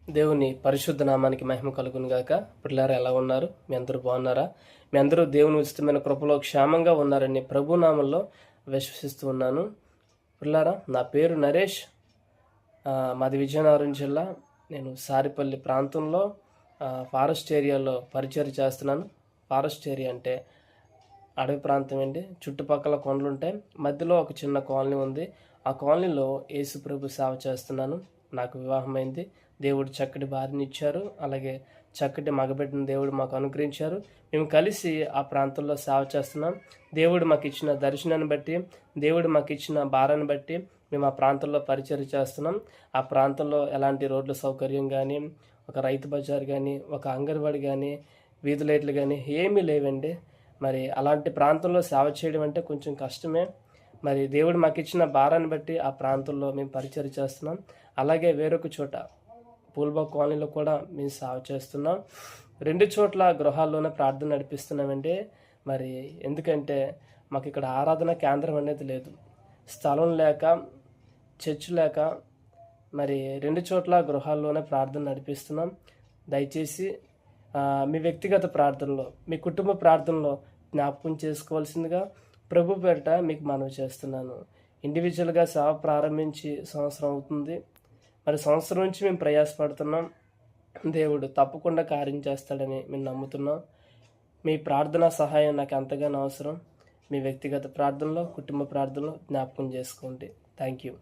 దేవుని పరిశుద్ధ నామానికి మహిమ కలుగును గాక. పిల్లారా ఎలా ఉన్నారు? మీ అందరూ బాగున్నారా? మీ అందరూ దేవుని ఉచితమైన కృపలో క్షేమంగా ఉన్నారని ప్రభు నామంలో విశ్వసిస్తూ ఉన్నాను. పిల్లారా, నా పేరు నరేష్. మాది విజయనగరం జిల్లా. నేను సారిపల్లి ప్రాంతంలో ఫారెస్ట్ ఏరియాలో పరిచయం చేస్తున్నాను. ఫారెస్ట్ ఏరియా అంటే అడవి ప్రాంతం అండి. చుట్టుపక్కల కొండలు ఉంటాయి, మధ్యలో ఒక చిన్న కాలనీ ఉంది. ఆ కాలనీలో యేసు ప్రభు సేవ చేస్తున్నాను. నాకు వివాహమైంది. దేవుడు చక్కటి భార్యని ఇచ్చారు, అలాగే చక్కటి మగబిడ్డను దేవుడు మాకు అనుగ్రహించారు. మేము కలిసి ఆ ప్రాంతంలో సేవ చేస్తున్నాం. దేవుడు మాకు ఇచ్చిన దర్శనాన్ని బట్టి, దేవుడు మాకు ఇచ్చిన భారాన్ని బట్టి మేము ఆ ప్రాంతంలో పరిచయం చేస్తున్నాం. ఆ ప్రాంతంలో ఎలాంటి రోడ్ల సౌకర్యం కానీ, ఒక రైతు బజార్ కానీ, ఒక అంగన్వాడి కానీ, వీధి లైట్లు కానీ ఏమీ లేవండి. మరి అలాంటి ప్రాంతంలో సేవ చేయడం అంటే కొంచెం కష్టమే. మరి దేవుడు మాకు ఇచ్చిన భారాన్ని బట్టి ఆ ప్రాంతంలో మేము పరిచయం చేస్తున్నాం. అలాగే వేరొక చోట పూల్బాగ్ కాలనీలో కూడా మేము సేవ చేస్తున్నాం. 2 చోట్ల గృహాల్లోనే ప్రార్థన నడిపిస్తున్నామండి. మరి ఎందుకంటే మాకు ఇక్కడ ఆరాధన కేంద్రం అనేది లేదు, స్థలం లేక, చర్చ్ లేక, మరి 2 చోట్ల గృహాల్లోనే ప్రార్థన నడిపిస్తున్నాం. దయచేసి మీ వ్యక్తిగత ప్రార్థనలో, మీ కుటుంబ ప్రార్థనలో జ్ఞాపకం చేసుకోవాల్సిందిగా ప్రభు పేరిట మీకు మనవి చేస్తున్నాను. ఇండివిజువల్గా సేవ ప్రారంభించి సంవత్సరం అవుతుంది. మరి సంవత్సరం నుంచి మేము ప్రయాసపడుతున్నాం. దేవుడు తప్పకుండా కార్యం చేస్తాడని మేము నమ్ముతున్నాం. మీ ప్రార్థనా సహాయం నాకు ఎంతగానో అవసరం. మీ వ్యక్తిగత ప్రార్థనలో, కుటుంబ ప్రార్థనలో జ్ఞాపకం చేసుకోండి. Thank you.